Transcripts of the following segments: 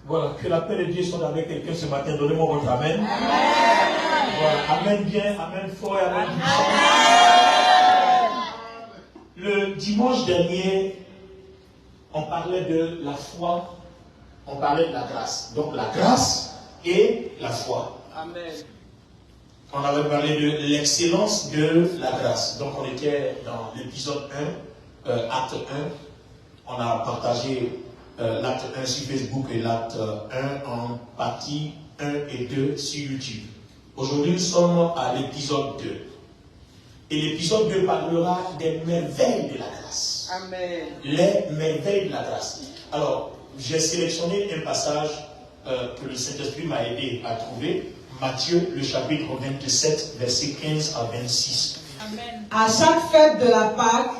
Voilà, que la paix de Dieu soit avec quelqu'un ce matin. Donnez-moi votre amen. Amen. Voilà, amen bien, amen fort et amen puissant. Le dimanche dernier, on parlait de la foi, on parlait de la grâce. Donc la grâce et la foi. Amen. On avait parlé de l'excellence de la grâce. Donc on était dans l'épisode 1, acte 1. On a partagé l'acte 1 sur Facebook et l'acte 1 en partie 1 et 2 sur YouTube. Aujourd'hui, nous sommes à l'épisode 2. Et l'épisode 2 parlera des merveilles de la grâce. Amen. Les merveilles de la grâce. Alors, j'ai sélectionné un passage que le Saint-Esprit m'a aidé à trouver. Matthieu, le chapitre 27, versets 15 à 26. Amen. À chaque fête de la Pâque,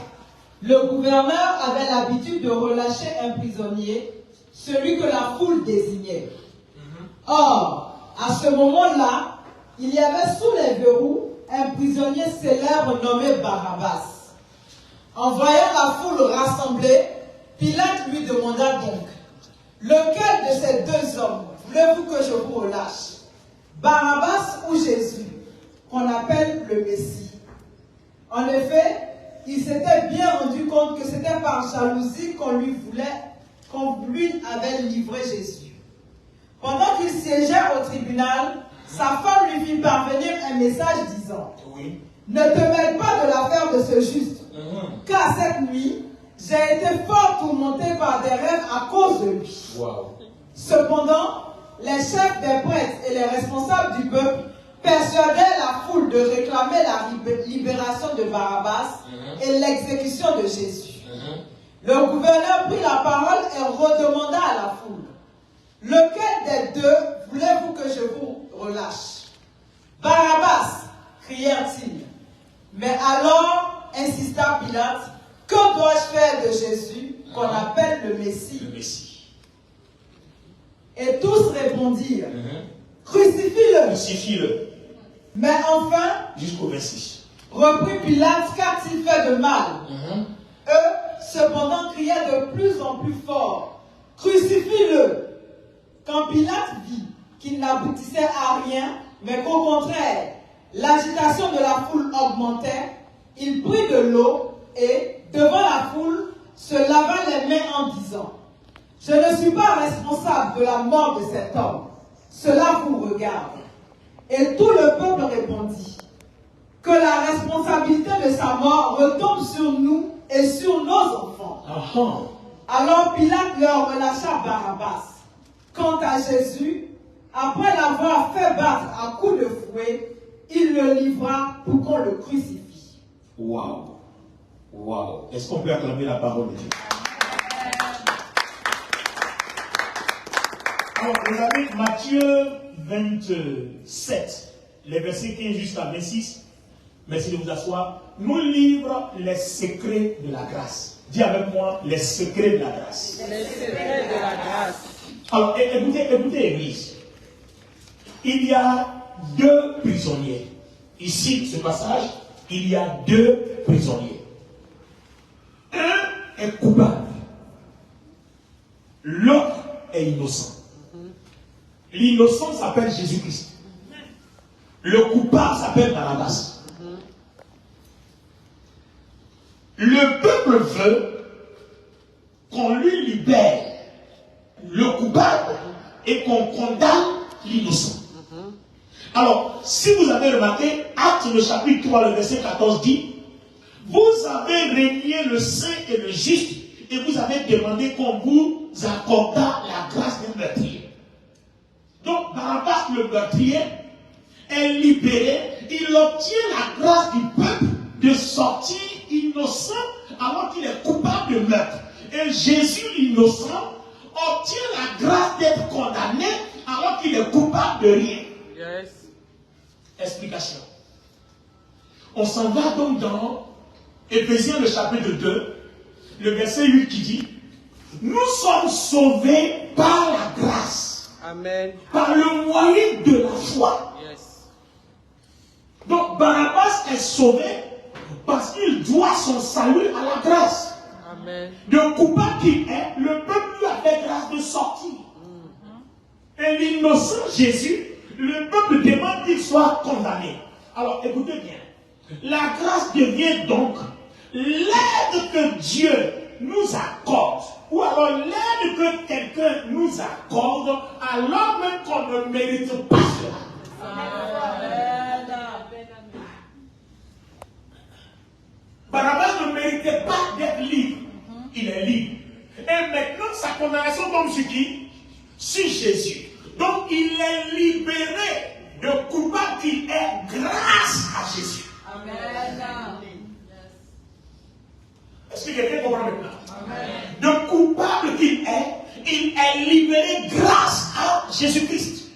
le gouverneur avait l'habitude de relâcher un prisonnier, celui que la foule désignait. Or, à ce moment-là, il y avait sous les verrous un prisonnier célèbre nommé Barabbas. En voyant la foule rassemblée, Pilate lui demanda donc, « Lequel de ces deux hommes voulez-vous que je vous relâche, Barabbas ou Jésus, qu'on appelle le Messie ?» En effet, il s'était bien rendu compte que c'était par jalousie qu'on lui avait livré Jésus. Pendant qu'il siégeait au tribunal, sa femme lui fit parvenir un message disant, oui. Ne te mêle pas de l'affaire de ce juste, car cette nuit, j'ai été fort tourmenté par des rêves à cause de lui. Wow. Cependant, les chefs des prêtres et les responsables du peuple persuadaient la foule de réclamer la libération de Barabbas et l'exécution de Jésus. Le gouverneur prit la parole et redemanda à la foule, « Lequel des deux voulez-vous que je vous relâche ?»« Barabbas, crièrent-ils. Mais alors, insista Pilate, « Que dois-je faire de Jésus, qu'on appelle le Messie ?» Le Messie. Et tous répondirent, Crucifie-le. Crucifie-le. Mais enfin, jusqu'au 26. Reprit Pilate, qu'a-t-il fait de mal? Eux, cependant, criaient de plus en plus fort, Crucifie-le. Quand Pilate vit qu'il n'aboutissait à rien, mais qu'au contraire, l'agitation de la foule augmentait, il prit de l'eau et, devant la foule, se lava les mains en disant, Je ne suis pas responsable de la mort de cet homme. Cela vous regarde. Et tout le peuple répondit, que la responsabilité de sa mort retombe sur nous et sur nos enfants. Alors Pilate leur relâcha Barabbas. Quant à Jésus, après l'avoir fait battre à coups de fouet, il le livra pour qu'on le crucifie. Waouh! Waouh! Est-ce qu'on peut acclamer la parole de Dieu? Alors, les amis, Matthieu 27, les versets 15 jusqu'à 26, merci de vous asseoir, nous livre les secrets de la grâce. Dis avec moi, les secrets de la grâce. Les secrets de la grâce. Alors, écoutez, Église. Il y a deux prisonniers. Ici, ce passage, il y a deux prisonniers. Un est coupable. L'autre est innocent. L'innocent s'appelle Jésus-Christ. Le coupable s'appelle Barabbas. Le peuple veut qu'on lui libère le coupable et qu'on condamne l'innocent. Alors, si vous avez remarqué, Acte le chapitre 3, le verset 14 dit, vous avez régné le saint et le juste et vous avez demandé qu'on vous accordât la grâce d'un meurtrier. Donc, Barabbas, le meurtrier, est libéré, il obtient la grâce du peuple de sortir innocent alors qu'il est coupable de meurtre. Et Jésus, l'innocent, obtient la grâce d'être condamné alors qu'il est coupable de rien. Yes. Explication. On s'en va donc dans Éphésiens le chapitre 2, le verset 8 qui dit, nous sommes sauvés par la grâce. Amen. Par le moyen de la foi. Yes. Donc Barabbas est sauvé parce qu'il doit son salut à la grâce. Amen. De coupable qu'il est, le peuple lui a fait grâce de sortir. Et l'innocent Jésus, le peuple demande qu'il soit condamné. Alors écoutez bien. La grâce devient donc l'aide que Dieu nous accorde, ou alors l'aide que quelqu'un nous accorde, alors même qu'on ne mérite pas cela. Barabbas ne méritait pas d'être libre. Il est libre. Et maintenant, sa condamnation tombe sur qui? Sur Jésus. Donc, il est libéré de coupable qu'il est grâce à Jésus. Amen. Est-ce que quelqu'un comprend maintenant? Amen. De coupable qu'il est, il est libéré grâce à Jésus-Christ.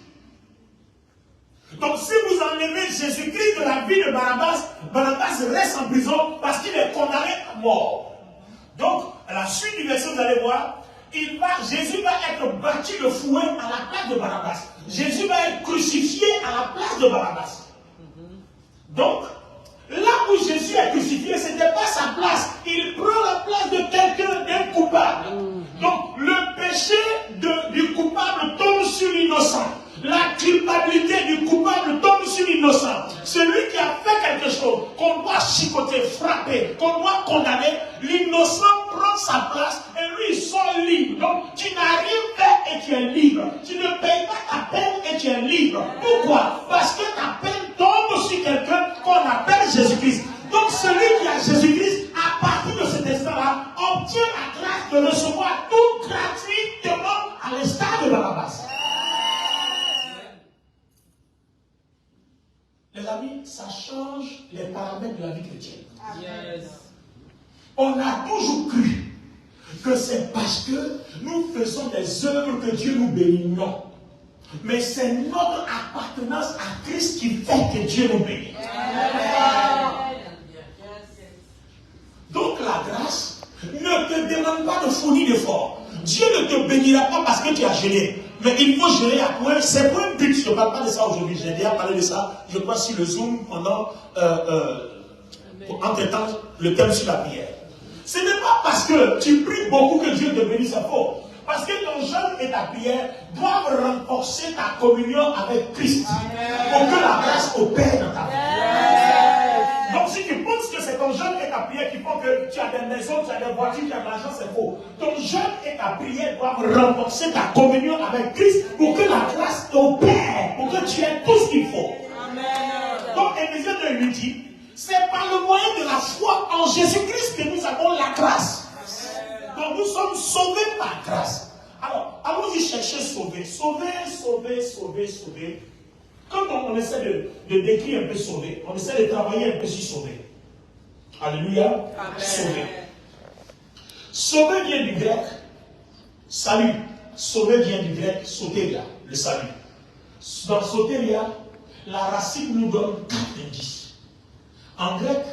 Donc si vous enlevez Jésus-Christ de la vie de Barabbas, Barabbas reste en prison parce qu'il est condamné à mort. Donc, à la suite du verset, vous allez voir, Jésus va être battu de fouet à la place de Barabbas. Jésus va être crucifié à la place de Barabbas. Donc, là où Jésus est crucifié, ce n'était pas sa place. Il prend la place de quelqu'un, d'un coupable. Donc, le péché du coupable tombe sur l'innocent. La culpabilité du coupable tombe sur l'innocent. Celui qui a fait quelque chose, qu'on doit chicoter, frapper, qu'on doit condamner, l'innocent prend sa place et lui il sort libre. Donc tu n'as rien fait et tu es libre. Tu ne payes pas ta peine et tu es libre. Pourquoi? Parce que ta peine tombe sur quelqu'un qu'on appelle Jésus-Christ. Donc celui qui a Jésus-Christ, à partir de cet instant-là, obtient la grâce de recevoir tout gratuitement à l'instar de Barabbas. Les amis, ça change les paramètres de la vie chrétienne. Yes. On a toujours cru que c'est parce que nous faisons des œuvres que Dieu nous bénit. Non. Mais c'est notre appartenance à Christ qui fait que Dieu nous bénit. Donc la grâce ne te demande pas de fournir d'efforts. Dieu ne te bénira pas parce que tu as gêné. Mais il faut gérer à point. C'est pour un but. Je ne parle pas de ça aujourd'hui. J'ai déjà parlé de ça. Je crois sur le Zoom pendant entre-temps le thème sur la prière. Ce n'est pas parce que tu pries beaucoup que Dieu te bénisse, c'est faux. Parce que ton jeûne et ta prière doivent renforcer ta communion avec Christ. Pour que la grâce opère dans ta vie. Donc si tu penses que c'est ton jeûne et ta prière qui font que tu as des maisons, tu as des voitures, tu as de l'argent, c'est faux. Ton jeûne et ta prière doivent renforcer ta communion avec Christ pour que la grâce opère, pour que tu aies tout ce qu'il faut. Donc Éphésiens 2:8 dit, c'est par le moyen de la foi en Jésus-Christ que nous avons la grâce. Donc nous sommes sauvés par grâce. Alors, allons-y chercher sauver. Sauver. Quand on essaie de décrire un peu sauver, on essaie de travailler un peu sur sauver. Alléluia. Amen. Sauver. Sauver vient du grec salut. Sauver vient du grec soteria, le salut. Dans soteria, la racine nous donne 4 indices. En grec,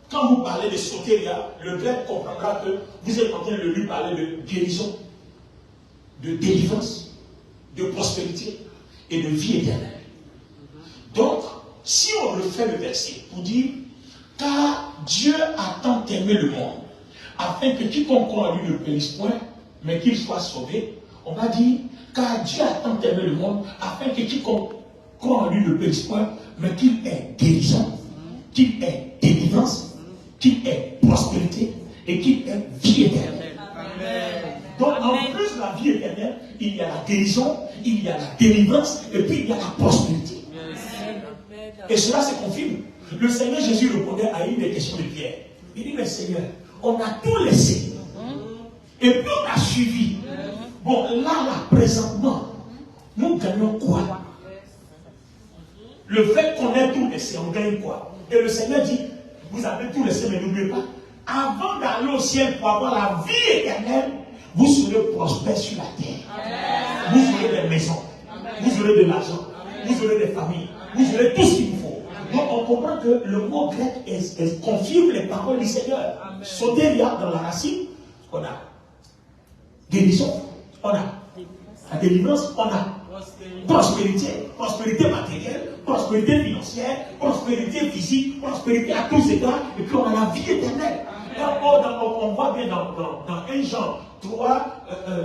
quand vous parlez de soteria, le grec comprendra que vous êtes en train de lui parler de guérison, de délivrance, de prospérité et de vie éternelle. Donc, si on refait le verset pour dire, car Dieu a tant aimé le monde, afin que quiconque croit en lui ne périsse point, mais qu'il soit sauvé, on va dire, car Dieu a tant aimé le monde, afin que quiconque croit en lui ne périsse point, mais qu'il ait guérison, qu'il ait délivrance, qu'il ait prospérité et qu'il ait vie éternelle. Amen. Donc, en plus de la vie éternelle, il y a la guérison, il y a la délivrance et puis il y a la prospérité. Et cela se confirme. Le Seigneur Jésus répondait à une des questions de Pierre. Il dit, mais Seigneur, on a tout laissé. Et puis on a suivi. Bon, là, présentement, nous gagnons quoi? Le fait qu'on ait tout laissé, on gagne quoi? Et le Seigneur dit, vous avez tout laissé, mais n'oubliez pas, avant d'aller au ciel pour avoir la vie éternelle, vous serez prospères sur la terre. Vous aurez des maisons, vous aurez de l'argent, vous aurez des familles, vous aurez tout ce qu'il vous faut. Donc on comprend que le mot grec confirme les paroles du Seigneur. Soteria dans la racine, on a guérison, on a la délivrance, on a prospérité matérielle, prospérité financière, prospérité physique, prospérité à tous égards, et puis on a la vie éternelle. On voit bien dans 1 Jean 3,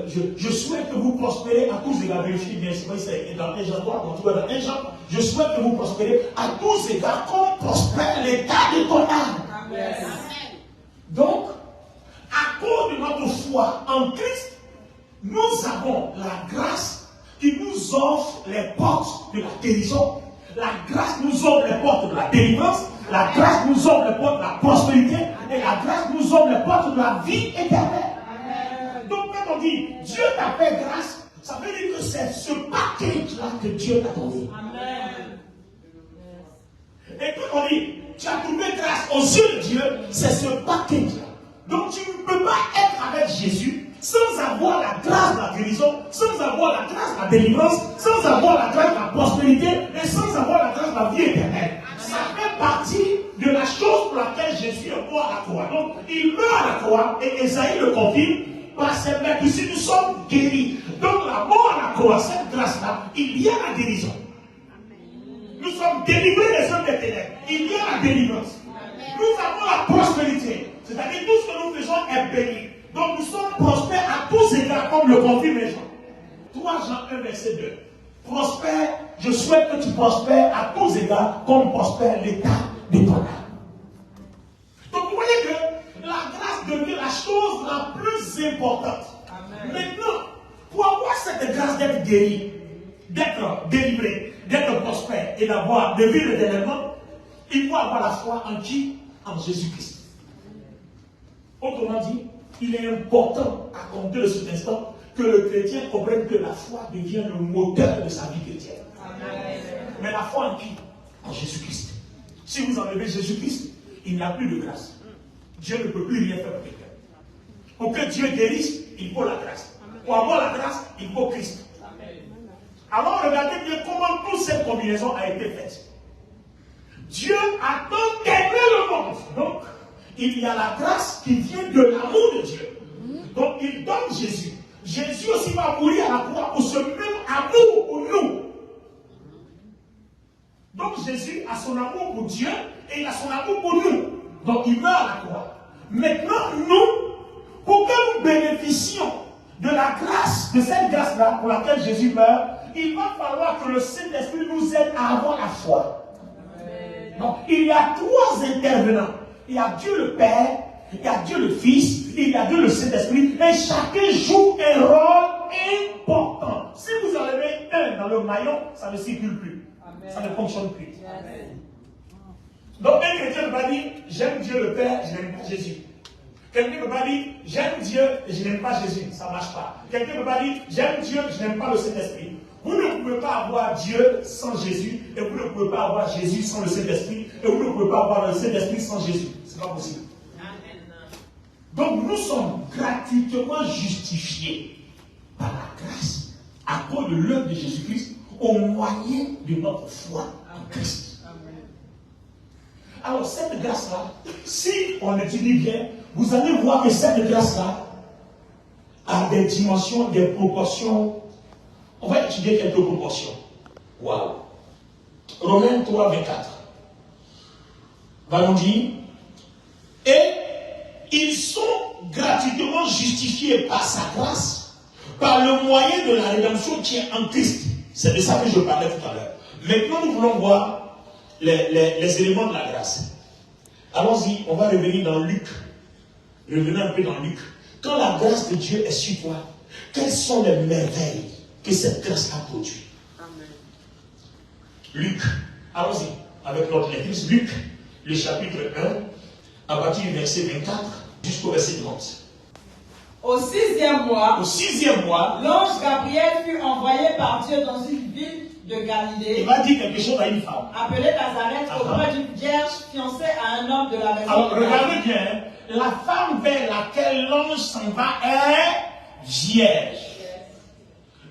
je souhaite que vous prospérez à tous égards. Vérifiez bien, c'est dans 1 Jean 3, quand tu vois dans 1 Jean, je souhaite que vous prospérez à tous égards comme prospère l'état de ton âme. Amen. Donc, à cause de notre foi en Christ, nous avons la grâce qui nous offre les portes de la guérison. La grâce nous offre les portes de la délivrance. La grâce nous offre les portes de la prospérité. Et la grâce nous offre les portes de la vie éternelle. Amen. Donc quand on dit Dieu t'a fait grâce, ça veut dire que c'est ce package-là que Dieu t'a donné. Amen. Et quand on dit tu as trouvé grâce aux yeux de Dieu, c'est ce package-là. Donc tu ne peux pas être avec Jésus sans avoir la grâce de la guérison, sans avoir la grâce de la délivrance, sans avoir la grâce de la prospérité et sans avoir la grâce de la vie éternelle. Ça fait partie de la chose pour laquelle Jésus est mort à la croix. Donc il meurt à la croix et Ésaïe le confirme par ses mains que si nous sommes guéris. Donc la mort à la croix, cette grâce-là, il y a la guérison. Nous sommes délivrés des hommes des ténèbres. Il y a la délivrance. Nous avons la prospérité. C'est-à-dire tout ce que nous faisons est béni. Donc nous sommes prospères à tous égards, comme le confirme Jean. 3 Jean 1, verset 2. Prospère, je souhaite que tu prospères à tous égards, comme prospère l'état de ton âme. Donc vous voyez que la grâce devient la chose la plus importante. Amen. Maintenant, pour avoir cette grâce d'être guéri, d'être délivré, d'être prospère et de vivre éternellement, il faut avoir la foi en qui? En Jésus-Christ. Autrement dit, il est important à compter de cet instant que le chrétien comprenne que la foi devient le moteur de sa vie chrétienne. Amen. Mais la foi en qui? En Jésus-Christ. Si vous enlevez Jésus-Christ, il n'y a plus de grâce. Dieu ne peut plus rien faire pour quelqu'un. Pour que Dieu guérisse, il faut la grâce. Pour avoir la grâce, il faut Christ. Amen. Alors regardez bien comment toute cette combinaison a été faite. Dieu a tant aimé le monde. Donc, il y a la grâce qui vient de l'amour de Dieu. Donc, il donne Jésus. Jésus aussi va mourir à la croix pour ce même amour pour nous. Donc, Jésus a son amour pour Dieu et il a son amour pour nous. Donc, il meurt à la croix. Maintenant, nous, pour que nous bénéficions de la grâce, de cette grâce-là pour laquelle Jésus meurt, il va falloir que le Saint-Esprit nous aide à avoir la foi. Donc, il y a 3 intervenants. Il y a Dieu le Père, il y a Dieu le Fils, il y a Dieu le Saint-Esprit, et chacun joue un rôle important. Si vous enlevez un dans le maillon, ça ne circule plus. Amen. Ça ne fonctionne plus. Amen. Donc, un chrétien ne peut pas dire j'aime Dieu le Père, je n'aime pas Jésus. Quelqu'un ne peut pas dire j'aime Dieu et je n'aime pas Jésus. Ça ne marche pas. Quelqu'un ne peut pas dire j'aime Dieu, je n'aime pas le Saint-Esprit. Vous ne pouvez pas avoir Dieu sans Jésus, et vous ne pouvez pas avoir Jésus sans le Saint-Esprit, et vous ne pouvez pas avoir le Saint-Esprit sans Jésus. Ce n'est pas possible. Amen. Donc nous sommes gratuitement justifiés par la grâce à cause de l'œuvre de Jésus-Christ au moyen de notre foi en Christ. Amen. Alors cette grâce-là, si on étudie bien, vous allez voir que cette grâce-là a des dimensions, des proportions. On va étudier quelques proportions. Waouh! Romains 3, 24. Va nous dire, et ils sont gratuitement justifiés par sa grâce, par le moyen de la rédemption qui est en Christ. C'est de ça que je parlais tout à l'heure. Maintenant, nous voulons voir les éléments de la grâce. Allons-y, on va revenir dans Luc. Revenons un peu dans Luc. Quand la grâce de Dieu est sur toi, quelles sont les merveilles que cette grâce a produit? Amen. Luc, allons-y avec notre lecture. Luc, le chapitre 1, à partir du verset 24 jusqu'au verset 30. Au 6e mois, l'ange Gabriel fut envoyé par Dieu dans une ville de Galilée. Il va dire quelque chose à une femme appelée Nazareth, auprès d'une vierge fiancée à un homme de la maison. Alors regardez bien, la femme vers laquelle l'ange s'en va est vierge.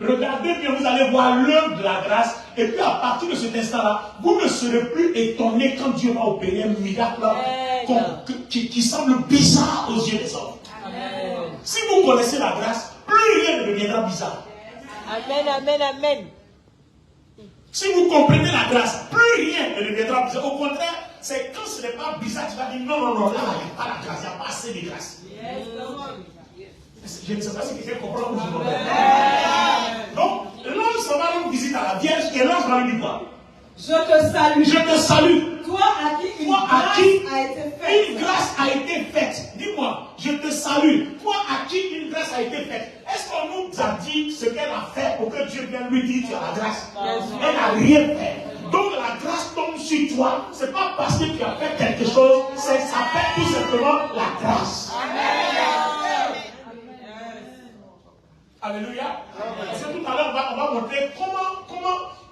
Regardez bien, vous allez voir l'œuvre de la grâce. Et puis à partir de cet instant-là, vous ne serez plus étonné quand Dieu va opérer un miracle qui semble bizarre aux yeux des hommes. Amen. Si vous connaissez la grâce, plus rien ne deviendra bizarre. Amen, amen, amen. Si vous comprenez la grâce, plus rien ne deviendra bizarre. Au contraire, C'est quand ce n'est pas bizarre, tu vas dire non, non, non, là, il n'y a pas la grâce, il n'y a pas assez de grâce. Je ne sais pas si quelqu'un comprend ce que je. Donc, l'ange s'en va rendre visite à la Vierge et l'ange va lui dire quoi? Je te salue. Je te salue. Toi à qui une grâce a été faite. Dis-moi, je te salue. Toi à qui une grâce a été faite. Est-ce qu'on nous a dit ce qu'elle a fait pour que Dieu vienne lui dire tu as la grâce? Elle n'a rien fait. Donc la grâce tombe sur toi. Ce n'est pas parce que tu as fait quelque chose, ça s'appelle tout simplement la grâce. Alléluia. Parce que tout à l'heure, on va montrer comment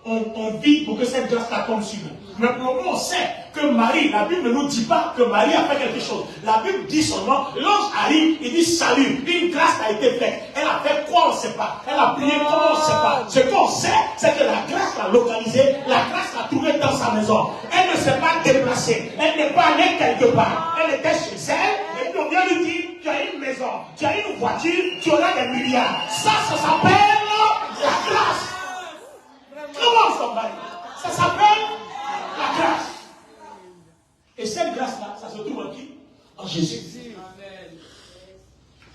on vit pour que cette grâce-là tombe sur nous. Mais pour nous, on sait que Marie, la Bible ne nous dit pas que Marie a fait quelque chose. La Bible dit seulement, l'ange arrive, il dit salut, une grâce a été faite. Elle a fait quoi, on ne sait pas. Elle a prié comment, on ne sait pas. Ce qu'on sait, c'est que la grâce l'a localisée, la grâce l'a trouvée dans sa maison. Elle ne s'est pas déplacée, elle n'est pas allée quelque part. Elle était chez elle, et puis on vient lui dire, tu as une maison, tu as une voiture, tu auras des milliards. Ça s'appelle la grâce. Comment somebody? Ça s'appelle la grâce. Et cette grâce-là, ça se trouve en qui? En Jésus.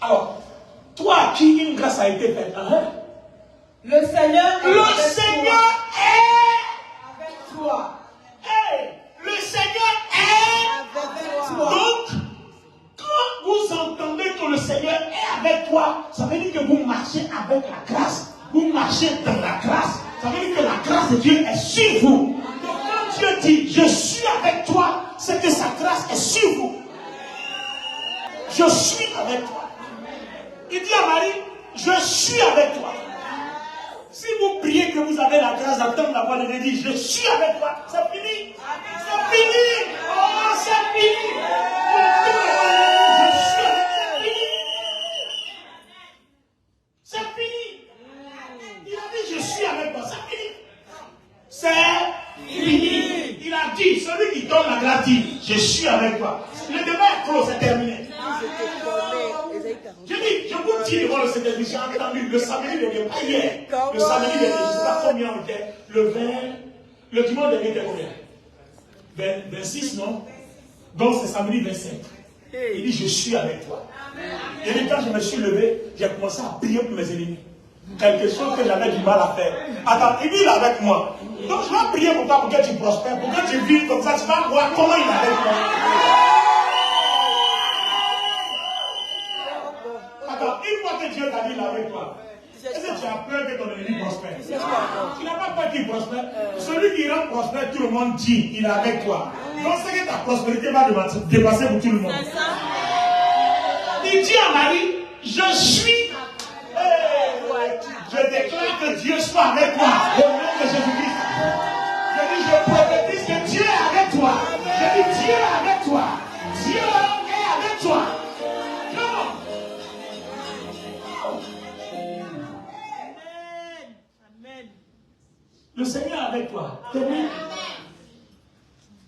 Alors, toi à qui une grâce a été faite? Le Seigneur est avec toi. Hey, le Seigneur est avec toi. Donc, quand vous entendez que le Seigneur est avec toi, ça veut dire que vous marchez avec la grâce. Vous marchez dans la grâce. Ça veut dire que la grâce de Dieu est sur vous. Donc quand Dieu dit je suis avec toi, c'est que sa grâce est sur vous. Je suis avec toi. Il dit à Marie, je suis avec toi. Si vous priez que vous avez la grâce d'entendre la voix de Dieu dire je suis avec toi, c'est fini. C'est fini. Oh, c'est fini. Je suis avec toi. C'est fini. Il a dit je suis avec toi, c'est fini. C'est fini. Il a dit, celui qui donne la grâce dit, je suis avec toi. Le débat est clos, c'est terminé. Je dis, je vous dis devant le Seigneur, j'ai entendu le samedi dernier, pas hier. Le samedi dernier, je ne sais pas combien on était. Le dimanche dernier était combien? 26, non? Donc c'est samedi 25. Il dit, je suis avec toi. Et puis quand je me suis levé, j'ai commencé à prier pour mes ennemis. Quelque chose que j'avais du mal à faire. Attends, il est avec moi. Donc je vais prier pour toi pour que tu prospères, pour que tu vives comme ça, tu vas voir comment il est avec moi. Attends, une fois que Dieu t'a dit il est avec toi, est-ce que tu as peur que ton ennemi prospère? Tu n'as pas peur qu'il prospère. Celui qui rend prospère, tout le monde dit, il est avec toi. Donc c'est que ta prospérité va dépasser pour tout le monde. Il dit à Marie, je suis. Je déclare que Dieu soit avec toi. Au nom de Jésus-Christ. Je dis, je prophétise que Dieu est avec toi. Je dis, Dieu est avec toi. Dieu est avec toi. Amen. Le Seigneur est avec toi. Amen.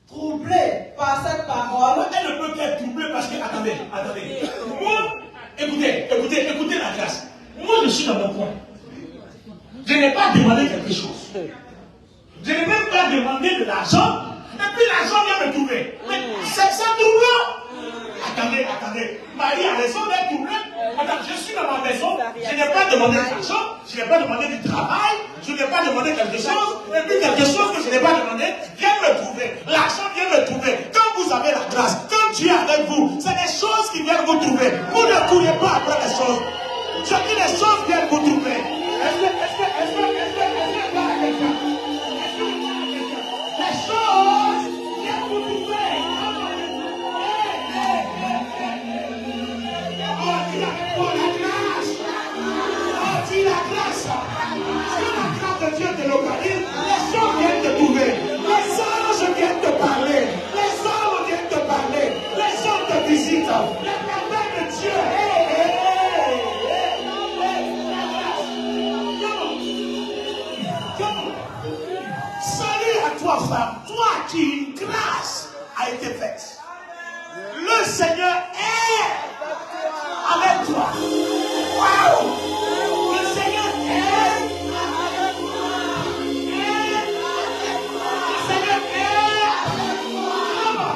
Troublé par cette parole. Elle ne peut qu'être troublée parce que, attendez. Moi, écoutez la grâce. Moi, je suis dans mon coin. Je n'ai pas demandé quelque chose. Je n'ai même pas demandé de l'argent. Et puis l'argent vient me trouver. Mais c'est troublant. Attendez. Marie a raison d'être troublée. Attends, je suis dans ma maison. Je n'ai pas demandé d'argent. Je n'ai pas demandé du travail. Je n'ai pas demandé quelque chose. Et puis quelque chose que je n'ai pas demandé vient me trouver. L'argent vient me trouver. Quand vous avez la grâce, quand Dieu est avec vous, c'est des choses qui viennent vous trouver. Vous ne courez pas après les choses. Je dis les choses viennent vous trouver. Est-ce que les choses viennent vous trouver? Oh, dis avec moi la grâce. Oh, dis la grâce. Si la grâce de Dieu te localise, les choses viennent te trouver. Les anges viennent te parler. Les anges viennent te parler. Les anges te visitent. Les merveilles de Dieu. Salut à toi, femme. Toi qui une grâce a été faite. Le Seigneur est avec toi. Waouh! Le Seigneur est avec toi. Le Seigneur est avec toi.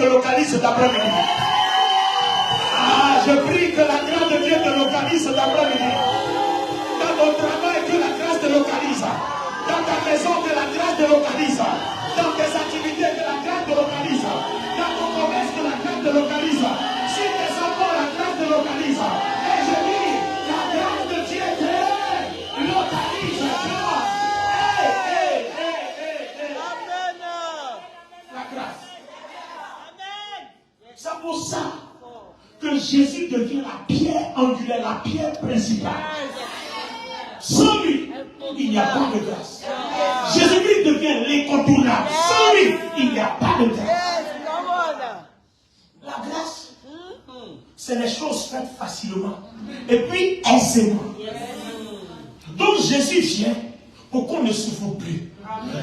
localise cet après-midi. Ah, je prie que la grâce de Dieu te localise cet après-midi. Dans ton travail, que la grâce te localise. Dans ta maison, que la grâce te localise. Dans tes activités, que la grâce te localise. Dans ton commerce, que la grâce te localise. Sur tes enfants, la grâce te localise. Et je dis, la grâce de Dieu te localise. La grâce. C'est pour ça que Jésus devient la pierre angulaire, la pierre principale. Sans lui, il n'y a pas de grâce. Jésus-Christ devient l'incontournable. Sans lui, il n'y a pas de grâce. La grâce, c'est les choses faites facilement et puis aisément. Donc Jésus vient pour qu'on ne souffre plus.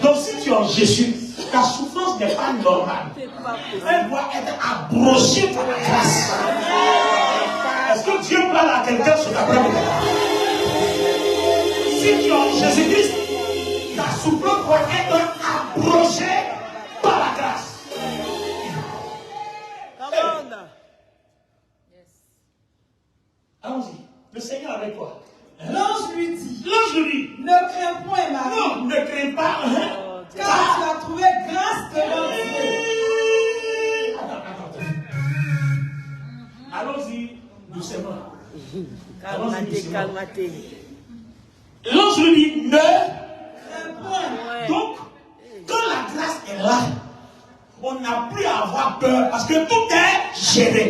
Donc si tu es en Jésus, ta souffrance n'est pas normale. Elle doit être abrogée par la grâce. Est-ce que Dieu parle à quelqu'un sur la première? Si tu es en Jésus-Christ, ta souffrance doit être abrogée par la grâce. Allons-y. Le Seigneur avec toi. L'ange lui dit, ne crains point, Marie. Non, ne crains pas. Car tu as trouvé grâce devant Dieu. Attends. Allons-y doucement. Calmatez. L'ange lui dit, ne Crains point. Donc, quand la grâce est là, on n'a plus à avoir peur parce que tout est géré.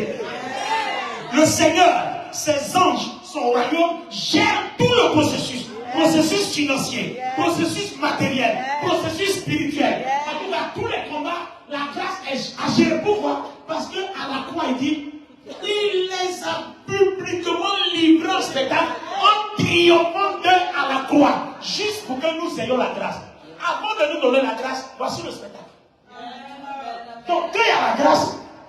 Le Seigneur, ses anges, son royaume gèrent tout le processus. Processus financier, processus matériel, processus spirituel. En tout cas, tous les combats, la grâce est à gérer. Pourquoi? Parce qu'à la croix, il dit, il les a publiquement livrés en spectacle en triomphant d'eux à la croix, juste pour que nous ayons la grâce. Avant de nous donner la grâce, voici le spectacle. Donc, quand il y a la grâce,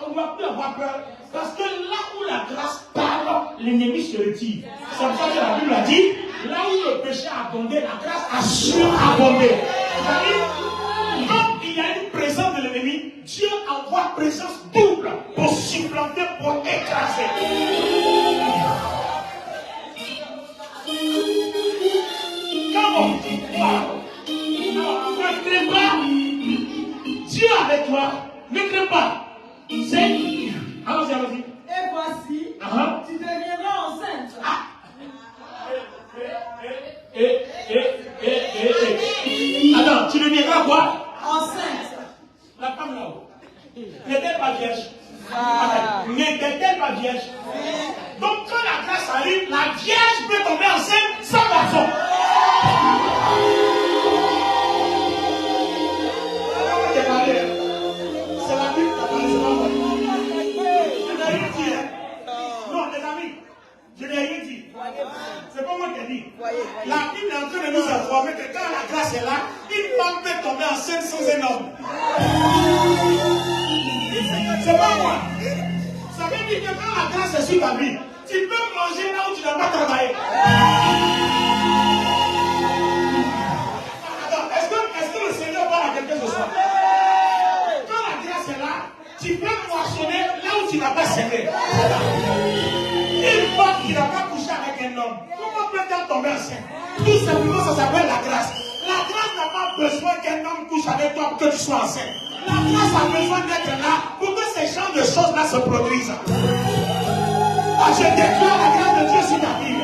on ne va plus avoir peur. Parce que là où la grâce parle, l'ennemi se retire. C'est pour ça que la Bible a dit, là où le péché a abondé, la grâce a surabondé. C'est-à-dire, quand il y a une présence de l'ennemi, Dieu envoie présence double pour supplanter, pour écraser. Comment? Ne crains pas. Dieu avec toi. Ne crains pas. C'est... Allons-y. Et voici, tu deviendras enceinte. Attends, tu deviendras quoi? Enceinte. La femme là-haut. N'était-elle pas vierge? N'était-elle pas vierge? Donc quand la grâce arrive, la vierge peut tomber enceinte sans garçon. C'est la Bible qui a parlé, c'est pas moi. Non, les amis, je n'ai rien dit. C'est pas moi qui ai dit. La Bible est en train de nous informer que quand la grâce est là, une femme peut tomber enceinte sans un homme. C'est pas moi. Ça veut dire que quand la grâce est sur ta vie, tu peux manger là où tu n'as pas travaillé. Attends, est-ce que le Seigneur parle à quelqu'un ce soir? Quand la grâce est là, tu peux moissonner là où tu n'as pas semé. Une femme qui n'a pas couché avec un homme, comment peut-elle tomber enceinte? Tout simplement, ça s'appelle la grâce. La grâce n'a pas besoin qu'un homme couche avec toi pour que tu sois enceinte. La grâce a besoin d'être là pour que ces genres de choses-là se produisent. Ah, je déclare la grâce de Dieu sur ta vie.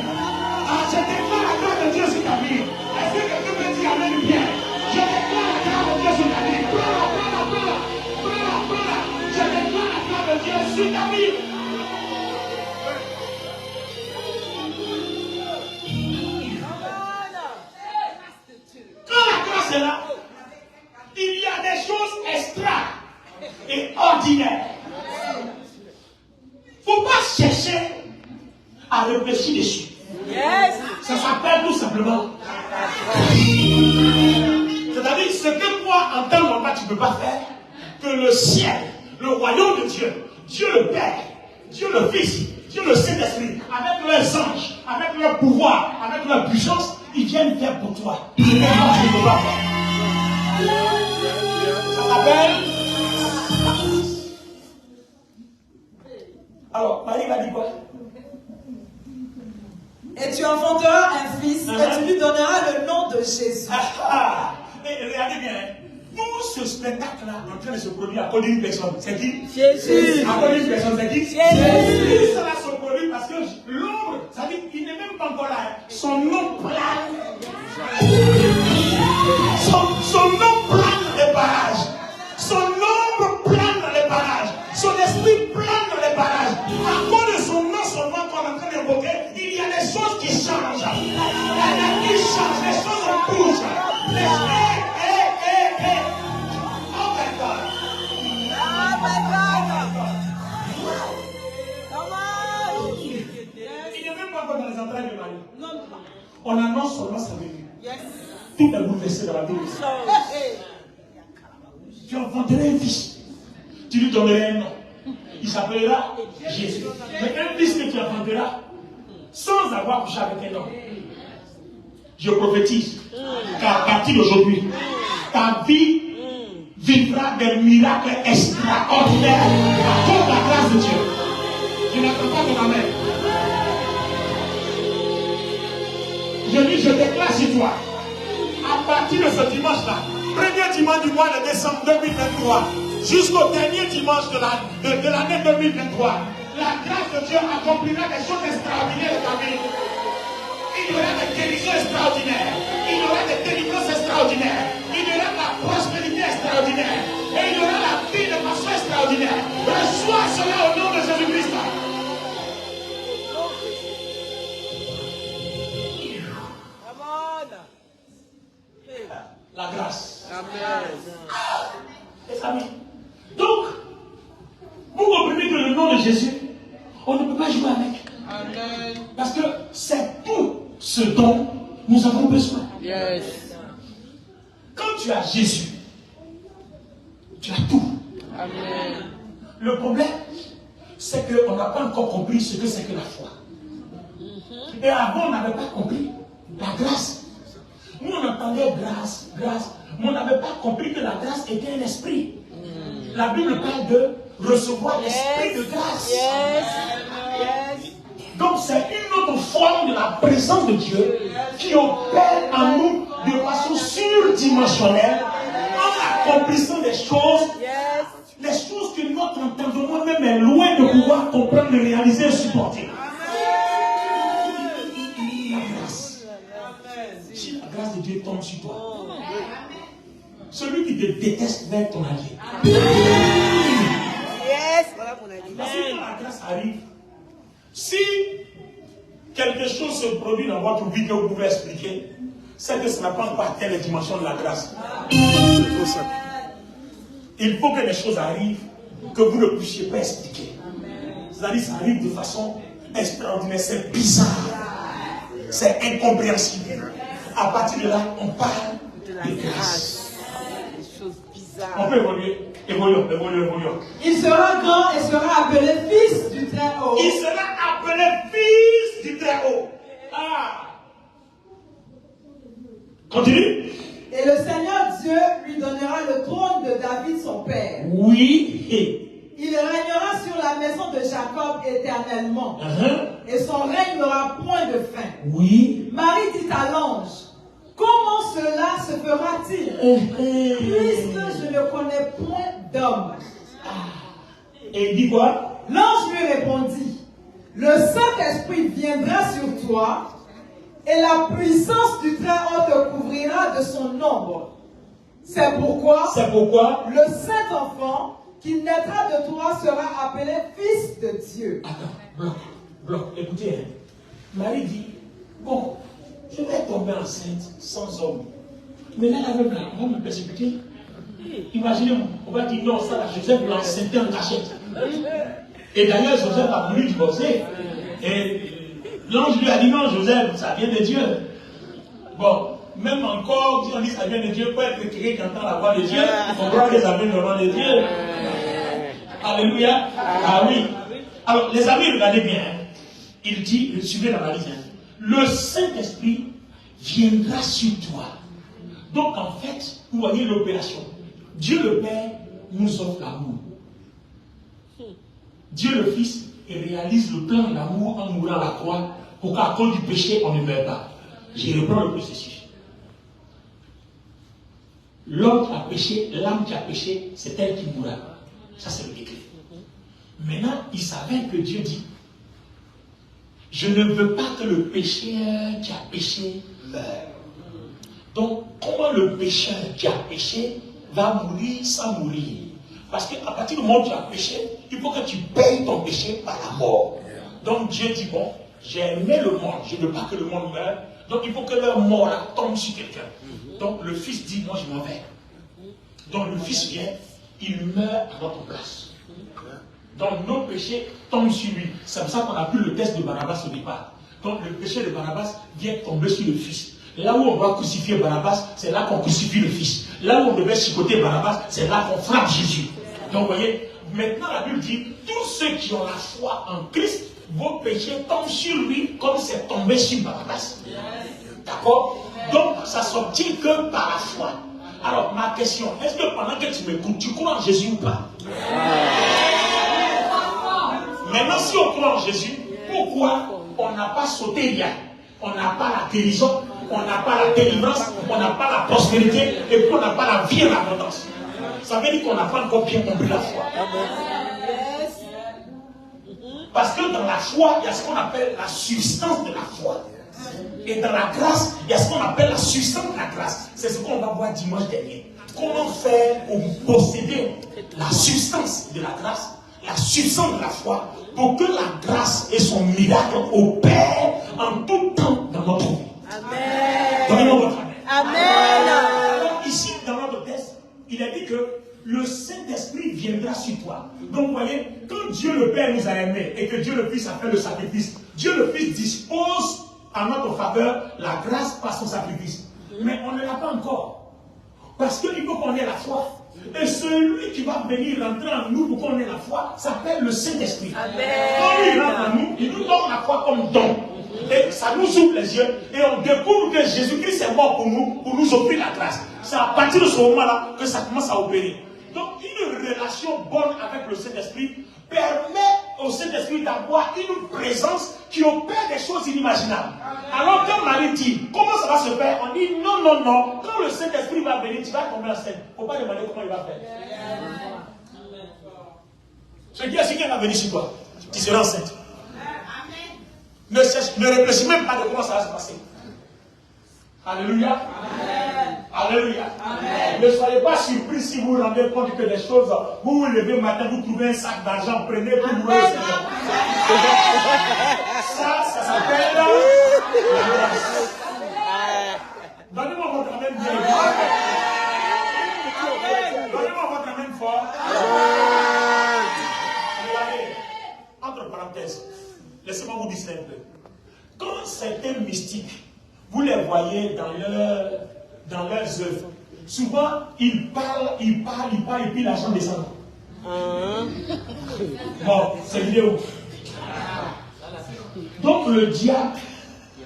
Ah, je déclare la grâce de Dieu sur ta vie. Est-ce que quelqu'un peut dire amen bien? Je déclare la grâce de Dieu sur ta vie. Je déclare la grâce de Dieu sur ta vie. Quand la grâce est là, il y a des choses extra et ordinaires. Il ne faut pas chercher à réfléchir dessus. Ça s'appelle tout simplement. C'est-à-dire, ce que toi, en temps normal, tu ne peux pas faire, que le ciel, le royaume de Dieu, Dieu le Père, Dieu le Fils, Dieu le Saint-Esprit, avec leurs anges, avec leur pouvoir, avec leur puissance, ils viennent faire pour toi. Ce que toi, tu ne peux pas faire. Ça s'appelle. Alors, Marie va dire quoi? Et tu enfanteras un fils, et tu lui donneras le nom de Jésus. Et regardez bien, tout ce spectacle-là en train de se produire à cause d'une personne, c'est qui? Jésus. À cause d'une personne, c'est qui? Jésus. Cela se produit parce que l'ombre, ça dit qu'il n'est même pas encore là. Son nom plane. Son nom plane dans les parages. Son ombre plane dans les parages. Son esprit plane dans les parages. À cause de son nom seulement qu'on est en train d'évoquer, il y a des choses qui changent. Il y a des qui changent, les choses bougent. Oh my God. Oh my God. Come on. Il n'est même pas encore dans les entrailles de Marie. Non. On annonce seulement sa venue. Yes. Tout est bouleversé dans la vie. Tu enfanteras un fils. Tu lui donneras un nom. Il s'appellera Jésus. Mais un fils que tu enfanteras sans avoir couché avec un homme. Je prophétise qu'à partir d'aujourd'hui, ta vie vivra des miracles extraordinaires à cause de la grâce de Dieu. Je n'attends pas ton amen. Je dis, je déclare sur toi, à partir de ce dimanche-là, premier dimanche du mois de décembre 2023, jusqu'au dernier dimanche de l'année 2023, la grâce de Dieu accomplira des choses extraordinaires dans ta vie. Il y aura des guérisons extraordinaires, il y aura des délivrances extraordinaires, il y aura de la prospérité extraordinaire, et il y aura la vie de façon extraordinaire. Reçois cela au nom de Jésus-Christ. La grâce. Amen. Les amis. Donc, vous comprenez que le nom de Jésus, on ne peut pas jouer avec. Amen. Parce que c'est tout ce dont nous avons besoin. Yes. Quand tu as Jésus, tu as tout. Amen. Le problème, c'est qu'on n'a pas encore compris ce que c'est que la foi. Et avant, on n'avait pas compris la grâce. Nous, on entendait grâce, grâce, mais on n'avait pas compris que la grâce était un esprit. La Bible parle de recevoir l'esprit de grâce. Yes. Yes. Donc, c'est une autre forme de la présence de Dieu qui opère en nous de façon surdimensionnelle en accomplissant des choses, Yes. les choses que notre entendement même est loin de pouvoir comprendre, de réaliser et supporter. La grâce. Si la grâce de Dieu tombe sur toi, celui qui te déteste va être ton allié. Yes. Voilà mon avis. Parce que quand la grâce arrive, si quelque chose se produit dans votre vie que vous pouvez expliquer, c'est que ça n'a pas encore atteint les dimensions de la grâce. Il faut que les choses arrivent que vous ne puissiez pas expliquer. C'est-à-dire que ça arrive de façon extraordinaire, c'est bizarre, c'est incompréhensible. À partir de là, on parle de grâce. Des choses bizarres. On peut évoluer. Évoluons. Il sera grand et sera appelé fils du Très-Haut. Il sera appelé fils du Très-Haut. Ah. Continue. Et le Seigneur Dieu lui donnera le trône de David son père. Oui. Il régnera sur la maison de Jacob éternellement. Et son règne n'aura point de fin. Oui. Marie dit à l'ange, comment cela se fera-t-il, puisque je ne connais point d'homme? Et il dit quoi? L'ange lui répondit, le Saint-Esprit viendra sur toi, et la puissance du Très-Haut te couvrira de son ombre. C'est pourquoi le Saint-Enfant qui naîtra de toi sera appelé Fils de Dieu. Attends, bloc, écoutez, hein. Marie dit, bon, je vais tomber enceinte sans homme. Mais là, on va me persécuter. Imaginez-moi, on va dire non, ça, là, Joseph l'a enceinté en cachette. Et d'ailleurs, Joseph a voulu divorcer. Et l'ange lui a dit non, Joseph, ça vient de Dieu. Bon, même encore, si on dit ça vient de Dieu, peut être retiré qui entend la voix de Dieu, on croit que ça vient vraiment de Dieu. Alléluia. Ah oui. Alors, les amis, regardez bien. Il dit, suivez la valise. Le Saint-Esprit viendra sur toi. Donc, en fait, vous voyez l'opération. Dieu le Père nous offre l'amour. Dieu le Fils réalise le plan d'amour en mourant à la croix pour qu'à cause du péché, on ne meure pas. Je reprends le processus. L'homme qui a péché, l'âme qui a péché, c'est elle qui mourra. Ça, c'est le décret. Maintenant, il savait que Dieu dit, je ne veux pas que le pécheur qui a péché meure. Donc, comment le pécheur qui a péché va mourir sans mourir? Parce qu'à partir du moment où tu as péché, il faut que tu payes ton péché par la mort. Donc Dieu dit, bon, j'ai aimé le monde, je ne veux pas que le monde meure, donc il faut que leur mort là tombe sur quelqu'un. Donc le Fils dit, moi je m'en vais. Donc le Fils vient, il meurt à notre place. Donc nos péchés tombent sur lui. C'est pour ça qu'on a pris le test de Barabbas au départ. Donc le péché de Barabbas vient tomber sur le Fils. Là où on va crucifier Barabbas, c'est là qu'on crucifie le Fils. Là où on devait chicoter Barabbas, c'est là qu'on frappe Jésus. Donc vous voyez, maintenant la Bible dit, tous ceux qui ont la foi en Christ, vos péchés tombent sur lui comme c'est tombé sur Barabbas. D'accord? Donc ça s'obtient que par la foi. Alors ma question, est-ce que pendant que tu m'écoutes, tu crois en Jésus ou pas? Maintenant si on croit en Jésus, pourquoi on n'a pas sauté hier? On n'a pas la guérison, on n'a pas la délivrance, on n'a pas la prospérité, et puis on n'a pas la vie en abondance. Ça veut dire qu'on n'a pas encore bien compris la foi. Parce que dans la foi, il y a ce qu'on appelle la substance de la foi. Et dans la grâce, il y a ce qu'on appelle la substance de la grâce. C'est ce qu'on va voir dimanche dernier. Comment faire pour posséder la substance de la grâce, la substance de la foi, pour que la grâce et son miracle opèrent en tout temps dans notre vie. Amen. Donnez-moi votre amen. Amen. Donc ici, dans notre texte, il a dit que le Saint-Esprit viendra sur toi. Donc vous voyez, quand Dieu le Père nous a aimés et que Dieu le Fils a fait le sacrifice, Dieu le Fils dispose en notre faveur la grâce par son sacrifice. Mais on ne l'a pas encore. Parce qu'il faut qu'on ait la foi. Et celui qui va venir rentrer en nous pour qu'on ait la foi s'appelle le Saint-Esprit. Quand il rentre en nous, il nous donne la foi comme don. Et ça nous ouvre les yeux et on découvre que Jésus-Christ est mort pour nous offrir la grâce. C'est à partir de ce moment-là que ça commence à opérer. Donc une relation bonne avec le Saint-Esprit permet au Saint-Esprit d'avoir une présence qui opère des choses inimaginables. Alors quand Marie dit, comment ça va se faire? On dit non, non, non. Quand le Saint-Esprit va venir, tu vas tomber enceinte. Il ne faut pas demander comment il va faire. Ce qui est ce qui va venir sur toi, tu seras enceinte. Ne réfléchis même pas de comment ça va se passer. Alléluia. Amen. Alléluia. Amen. Ne soyez pas surpris si vous vous rendez compte que des choses, vous vous levez le matin, vous trouvez un sac d'argent, prenez pour louer le Seigneur. Ça s'appelle la grâce. Donnez-moi votre amen bien. Donnez-moi votre amen fort. Regardez, entre parenthèses, laissez-moi vous dire un peu. Quand certains mystiques, vous les voyez dans leurs œuvres, souvent ils parlent, et puis l'argent descend. Bon, c'est vidéo. Donc le diable,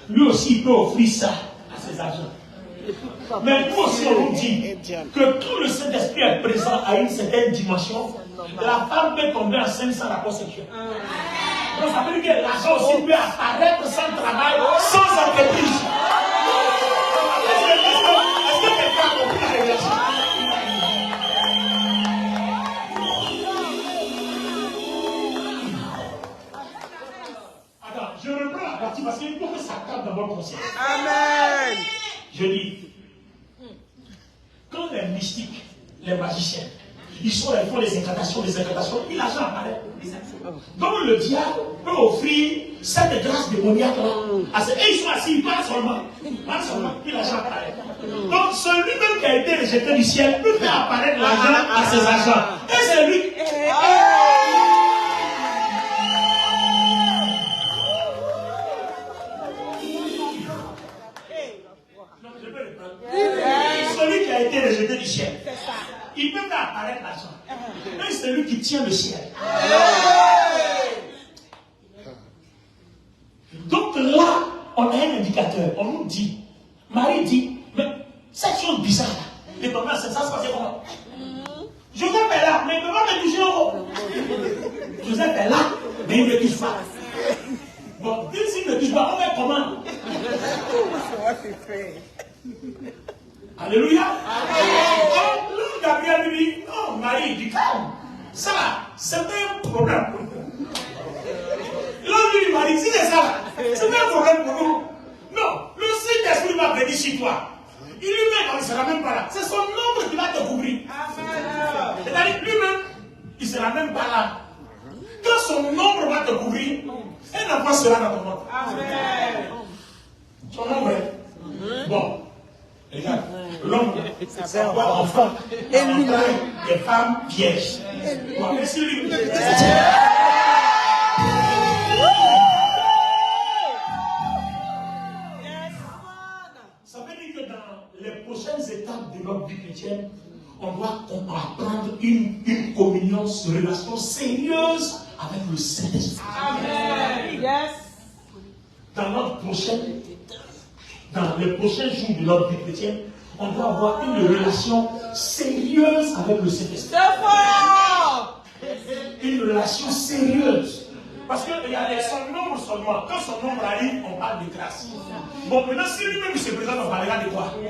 lui aussi, il peut offrir ça à ses agents. Mais nous aussi, on nous dit que quand le Saint-Esprit est présent à une certaine dimension, la femme peut tomber enceinte sans rapport sexuel. Donc ça veut dire que l'argent aussi peut apparaître sans travail, sans entreprise. Est-ce que quelqu'un a compris la révélation? Attends, je reprends la partie parce qu'il faut que ça capte dans votre conscience. Amen. Je dis, quand les mystiques, les magiciens, ils sont là, ils font des incantations, puis l'argent apparaît. Donc le diable peut offrir cette grâce démoniaque là. Et ils sont assis, pas seulement, puis l'argent apparaît. Donc celui-même qui a été rejeté du ciel peut faire apparaître l'argent à ses agents. Et c'est lui. Celui qui a été rejeté du ciel, il peut faire apparaître l'argent. Et c'est lui qui tient le ciel. Donc là, on a un indicateur. On nous dit, Marie dit, mais cette chose bizarre là, les premières, ça se passait comment? Joseph est là, mais comment me toucher en haut? Joseph est là, Mais il ne touche pas. Bon, s'il ne touche pas, on fait comment? Alléluia. L'homme Gabriel lui dit, non, Marie, du calme. Ça là, c'est un problème. L'homme lui dit, Marie, si c'est ça là, c'est un problème pour nous. Non, le Saint-Esprit va venir chez toi. Il lui-même, il ne sera même pas là. C'est son ombre qui va te couvrir. C'est-à-dire, lui-même, il ne sera même pas là. Quand son ombre va te couvrir, un enfant sera dans ton ombre. Son ombre est bon. Regarde, l'homme, c'est un enfant. Et lui, des femmes pièges. Et si lui, ça veut dire que dans les prochaines étapes de notre vie chrétienne, on doit apprendre une communion, une relation sérieuse avec le Saint-Esprit. Amen. Yes. Dans les prochains jours de notre vie chrétienne, on doit avoir une relation sérieuse avec le Saint-Esprit. Une relation sérieuse. Parce qu'il y a son nombre seulement. Quand son nombre arrive, on parle de grâce. Bon, maintenant, si lui-même se présente, on parlera de quoi? Quand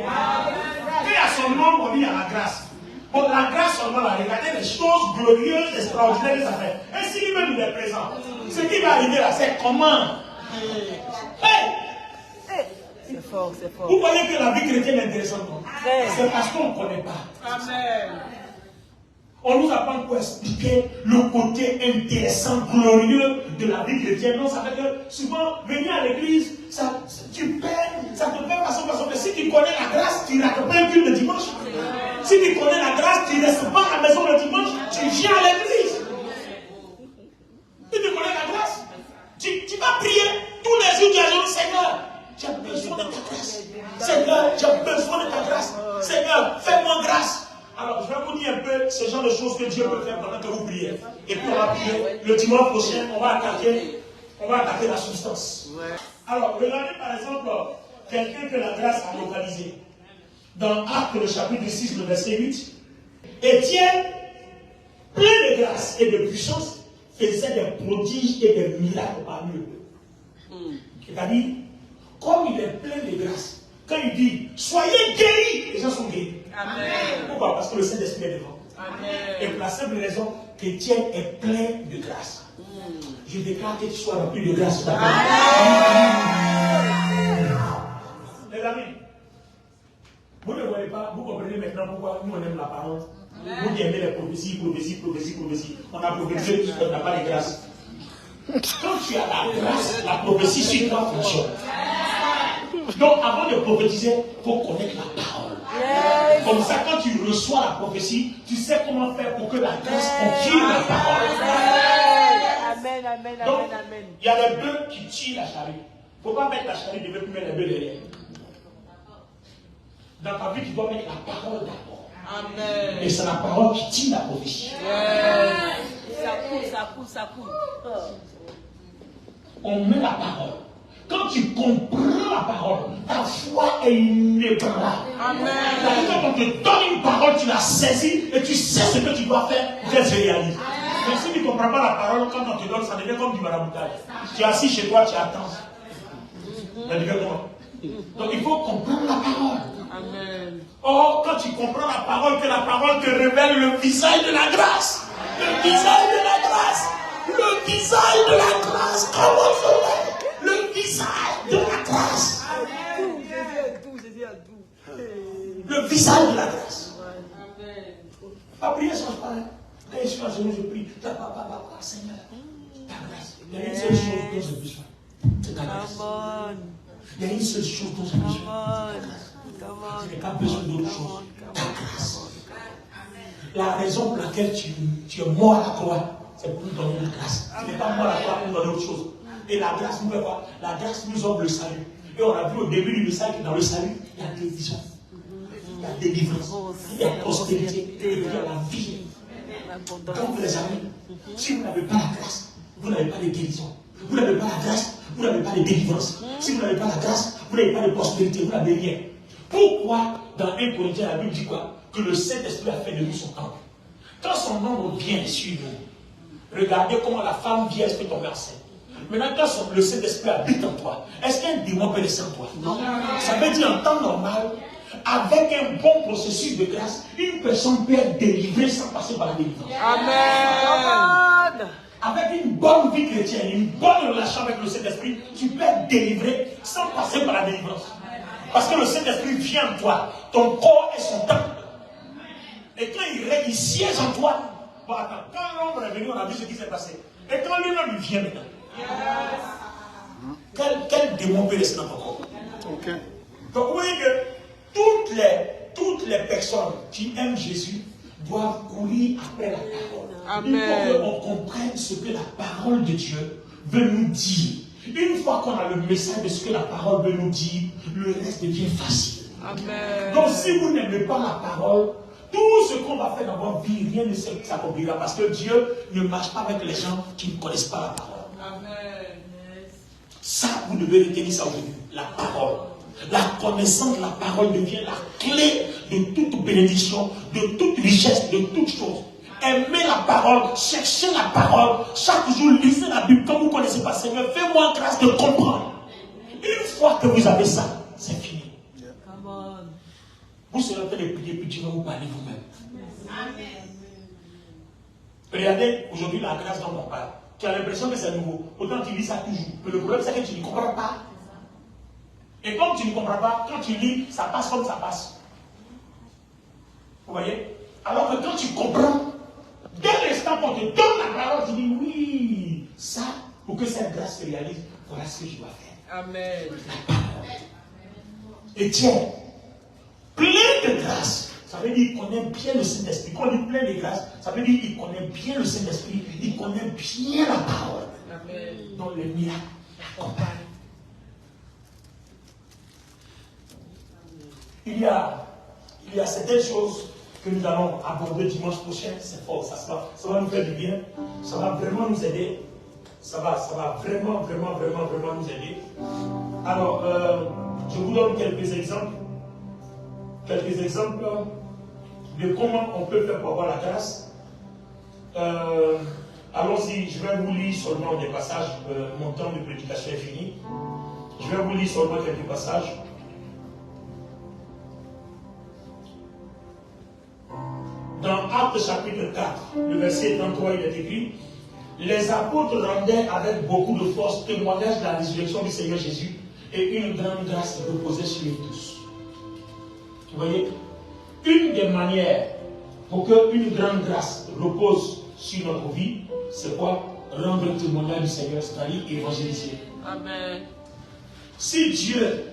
il y a son nombre, on dit il y a la grâce. Bon, la grâce seulement, la regarder les choses glorieuses, extraordinaires des affaires. Et si lui-même il est présent, ce qui va arriver là, c'est comment? C'est fort, c'est fort. Vous voyez que la vie chrétienne est intéressante, non? C'est parce qu'on ne connaît pas. Amen. On nous apprend pour expliquer le côté intéressant, glorieux de la vie chrétienne. Non, ça fait que souvent, venir à l'église, tu perds, ça te fait façon que si tu connais la grâce, tu ne rates pas un culte le dimanche. Si tu connais la grâce, tu ne restes pas à la maison le dimanche, tu viens à l'église. Si tu connais la grâce, tu vas prier tous les jours, tu vas dire, Seigneur, j'ai besoin de ta grâce. Seigneur, j'ai besoin de ta grâce. Seigneur, fais-moi grâce. Alors, je vais vous dire un peu ce genre de choses que Dieu peut faire pendant que vous priez. Et puis, on va prier. Le dimanche prochain, on va attaquer la substance. Alors, regardez par exemple quelqu'un que la grâce a localisé. Dans Actes, le chapitre 6, le verset 8. Étienne, plein de grâce et de puissance, faisait des prodiges et des miracles parmi eux. C'est-à-dire, comme il est plein de grâce, quand il dit soyez guéris, les gens sont guéris. Amen. Pourquoi? Parce que le Saint-Esprit est devant. Amen. Et pour la simple raison qu'Étienne est plein de grâce. Je déclare que tu sois rempli de grâce. Les amis, vous ne voyez pas, vous comprenez maintenant pourquoi nous on aime la parole. Vous qui aimez les prophéties. On a prophétisé, on n'a pas de grâce. Quand tu as la grâce, la prophétie sur toi fonctionne. Donc avant de prophétiser, il faut connaître la parole. Comme ça, quand tu reçois la prophétie, tu sais comment faire pour que la grâce confirme la parole. Amen, amen, Donc, amen, amen. il y a les bœufs qui tirent la charrue. Il ne faut pas mettre la charrue, tu ne veux plus mettre les bœufs derrière. Dans ta vie, tu dois mettre la parole d'abord. Amen. Et c'est la parole qui tire la prophétie. Ça coule. On met la parole. Quand tu comprends la parole, ta foi est inébranlable. Amen. Quand on te donne une parole, tu la saisis et tu sais ce que tu dois faire pour qu'elle se réalise. Mais si tu ne comprends pas la parole, quand on te donne, ça devient comme du maraboutage. Tu es assis chez toi, tu attends. Ça devient comment? Donc il faut comprendre la parole. Amen. Or, quand tu comprends la parole, que la parole te révèle le visage de la grâce. Le visage de la grâce. Le visage de la grâce. Comment faire? Le visage de la grâce. Le visage de la grâce. Pas prier sans parler. Quand je suis à genoux, je prie. Seigneur, ta grâce. Il y a une seule chose dont j'ai besoin. C'est ta grâce. Il y a une seule chose dont j'ai besoin. Je n'ai pas besoin d'autre chose. Ta grâce. La raison pour laquelle tu es mort à la croix, c'est pour nous donner la grâce. Tu n'es pas mort à la croix pour nous donner autre chose. Et la grâce nous fait quoi? La grâce nous offre le salut. Et on a vu au début du message que dans le salut, il y a guérison, il y a délivrance, il y a prospérité, et il y a la vie. Donc les amis, si vous n'avez pas la grâce, vous n'avez pas de guérison. Vous n'avez pas la grâce, vous n'avez pas de délivrance. Si vous n'avez pas la grâce, vous n'avez pas de prospérité, vous n'avez rien. Pourquoi dans 1 Corinthiens, la Bible dit quoi? Que le Saint-Esprit a fait de nous son temple. Quand son nombre vient sur nous, Regardez comment la femme vierge peut tomber enceinte. Maintenant, quand le Saint-Esprit habite en toi, est-ce qu'un démon peut rester en toi? Non. Ça veut dire en temps normal, avec un bon processus de grâce, une personne peut être délivrée sans passer par la délivrance. Amen. Avec une bonne vie chrétienne, une bonne relation avec le Saint-Esprit, tu peux être délivré sans passer par la délivrance. Parce que le Saint-Esprit vient en toi. Ton corps est son temple. Et quand il siège en toi, bon, attends, quand l'homme est venu, on a vu ce qui s'est passé. Et quand lui-même il vient maintenant, quel démon peut rester dans ton corps? Okay. Donc vous voyez que toutes les personnes qui aiment Jésus doivent courir après la parole. Amen. Il faut qu'on comprenne ce que la parole de Dieu veut nous dire. Une fois qu'on a le message de ce que la parole veut nous dire, le reste devient facile. Amen. Donc si vous n'aimez pas la parole, tout ce qu'on va faire dans votre vie, rien ne s'accomplira. Parce que Dieu ne marche pas avec les gens qui ne connaissent pas la parole. Amen. Ça, vous devez retenir ça aujourd'hui. La parole. La connaissance de la parole devient la clé de toute bénédiction, de toute richesse, de toute chose. Aimez la parole, cherchez la parole. Chaque jour, lisez la Bible. Quand vous ne connaissez pas Seigneur, fais-moi grâce de comprendre. Une fois que vous avez ça, c'est fini. Vous serez en train de prier, puis Dieu va vous parler vous-même. Regardez, aujourd'hui, la grâce dont on parle. Tu as l'impression que c'est nouveau. Autant tu lis ça toujours. Mais le problème, c'est que tu ne comprends pas. Et comme tu ne comprends pas, quand tu lis, ça passe comme ça passe. Vous voyez? Alors que quand tu comprends, dès l'instant qu'on te donne la parole, tu dis oui, ça, pour que cette grâce se réalise, voilà ce que je dois faire. Amen. Et tiens, plein de grâce, ça veut dire qu'il connaît bien le Saint-Esprit. Quand on dit plein de grâce, ça veut dire qu'il connaît bien le Saint-Esprit, il connaît bien la parole. Amen. Dans les miracles, la campagne. Il y a certaines choses que nous allons aborder dimanche prochain. C'est fort, ça va nous faire du bien. Ça va vraiment nous aider. Ça va vraiment nous aider. Alors, je vous donne quelques exemples. Quelques exemples de comment on peut faire pour avoir la grâce. Allons-y, je vais vous lire seulement des passages. Mon temps de prédication est fini. Je vais vous lire seulement quelques passages. Dans Actes chapitre 4, le verset 33, il est écrit: les apôtres rendaient avec beaucoup de force témoignage de la résurrection du Seigneur Jésus, et une grande grâce reposait sur eux tous. Vous voyez, une des manières pour qu'une grande grâce repose sur notre vie, c'est quoi? Rendre témoignage du Seigneur, c'est-à-dire évangéliser. Amen. Si Dieu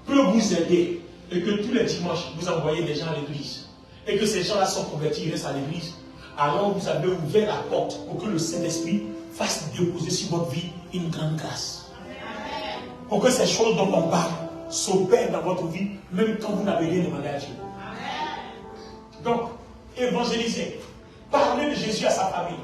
peut vous aider et que tous les dimanches vous envoyez des gens à l'église, et que ces gens-là sont convertis, ils restent à l'église, alors vous avez ouvert la porte pour que le Saint-Esprit fasse déposer sur votre vie une grande grâce. Pour que ces choses dont on parle s'opèrent dans votre vie, même quand vous n'avez rien demandé à Dieu. Donc, évangélisez. Parlez de Jésus à sa famille.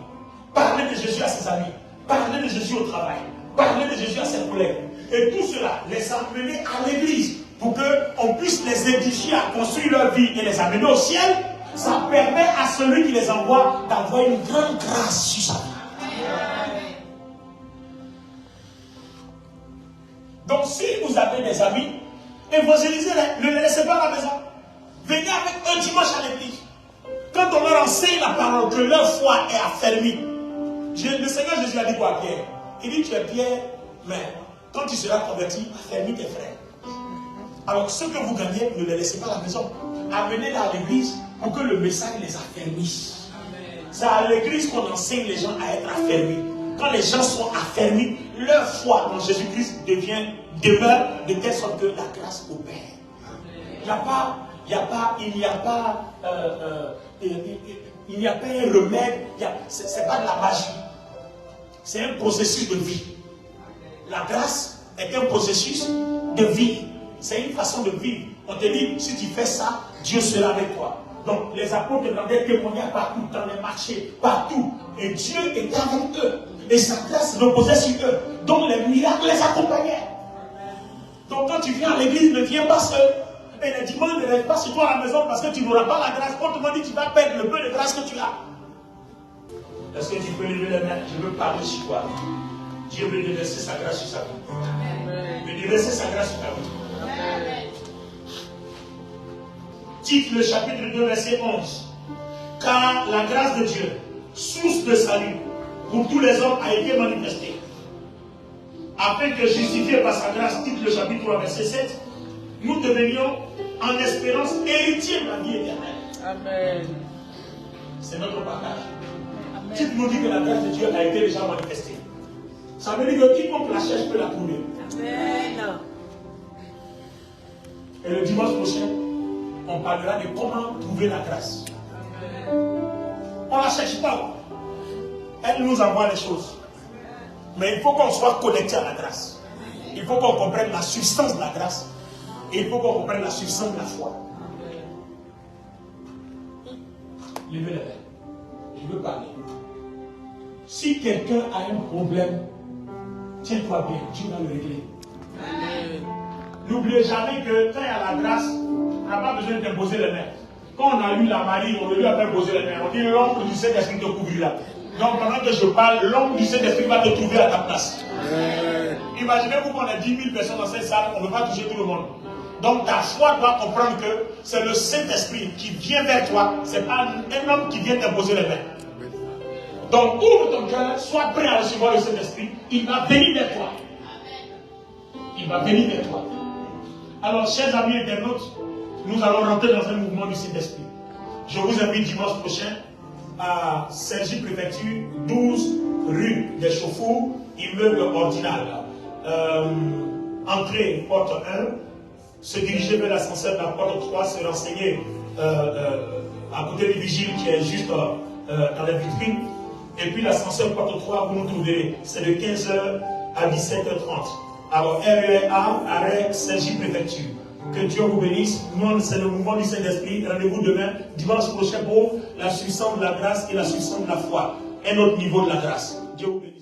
Parlez de Jésus à ses amis. Parlez de Jésus au travail. Parlez de Jésus à ses collègues. Et tout cela, les amener à l'église, pour qu'on puisse les édifier à construire leur vie et les amener au ciel. Ça permet à celui qui les envoie d'avoir une grande grâce sur sa vie. Donc si vous avez des amis, évangélisez-les, ne les laissez pas à la maison. Venez avec eux dimanche à l'église. Quand on leur enseigne la parole, que leur foi est affermie. Le Seigneur Jésus a dit quoi à Pierre? Il dit: tu es Pierre, mais quand tu seras converti, affermis tes frères. Alors ce que vous gagnez, ne les laissez pas à la maison. Amenez-les à l'église pour que le message les affermisse. C'est à l'église qu'on enseigne les gens à être affermis. Quand les gens sont affermis, leur foi dans Jésus-Christ demeure de telle sorte que la grâce opère. Il n'y a pas un remède, c'est pas de la magie. C'est un processus de vie. La grâce est un processus de vie. C'est une façon de vivre. On te dit, si tu fais ça, Dieu sera avec toi. Donc les apôtres rendaient témoignage partout, dans les marchés, partout. Et Dieu était avec eux. Et sa grâce reposait sur eux. Donc les miracles les accompagnaient. Donc quand tu viens à l'église, ne viens pas seul. Et les dimanches ne reste pas sur toi à la maison parce que tu n'auras pas la grâce. Autrement dit, tu vas perdre le peu de grâce que tu as. Est-ce que tu peux lever les mains? Je veux parler sur toi. Dieu veut déverser sa grâce sur sa vie. Il veut déverser sa grâce sur ta vie. Tite le chapitre 2, verset 11. Car la grâce de Dieu, source de salut, pour tous les hommes a été manifestée. Afin que justifiés par sa grâce, Tite le chapitre 3, verset 7, nous devenions en espérance héritiers de la vie éternelle. Amen. C'est notre partage. Tite nous dit que la grâce de Dieu a été déjà manifestée. Ça veut dire que quiconque la cherche peut la trouver. Amen. Et le dimanche prochain, on parlera de comment trouver la grâce. On ne la cherche pas. Elle nous envoie les choses. Mais il faut qu'on soit connecté à la grâce. Il faut qu'on comprenne la substance de la grâce. Et il faut qu'on comprenne la substance de la foi. Levez les mains. Je veux parler. Si quelqu'un a un problème, tiens-toi bien, Dieu va le régler. N'oubliez jamais que quand il y a la grâce, on n'a pas besoin d'imposer les mains. Quand on a lu la Marie, on ne lui a pas imposé les mains. On dit l'ombre du Saint-Esprit te couvrira. Donc pendant que je parle, l'ombre du Saint-Esprit va te trouver à ta place. Imaginez-vous qu'on a 10 000 personnes dans cette salle, on ne peut pas toucher tout le monde. Donc ta foi doit comprendre que c'est le Saint-Esprit qui vient vers toi. Ce n'est pas un homme qui vient t'imposer les mains. Donc ouvre ton cœur, sois prêt à recevoir le Saint-Esprit. Il va venir vers toi. Il va venir vers toi. Alors, chers amis internautes, nous allons rentrer dans un mouvement du Saint-Esprit. Je vous invite dimanche prochain à Cergy-Préfecture, 12 rue des Chauffours, immeuble ordinal. Entrée, porte 1, se diriger vers l'ascenseur de la porte 3, se renseigner à côté du vigile qui est juste dans la vitrine. Et puis l'ascenseur porte 3, vous nous trouverez. C'est de 15h à 17h30. Alors, REA, arrêt Cergy-Préfecture. Que Dieu vous bénisse. Nous, c'est le mouvement du Saint-Esprit. Rendez-vous demain, dimanche prochain, pour la substance de la grâce et la substance de la foi. Un autre niveau de la grâce. Dieu vous bénisse.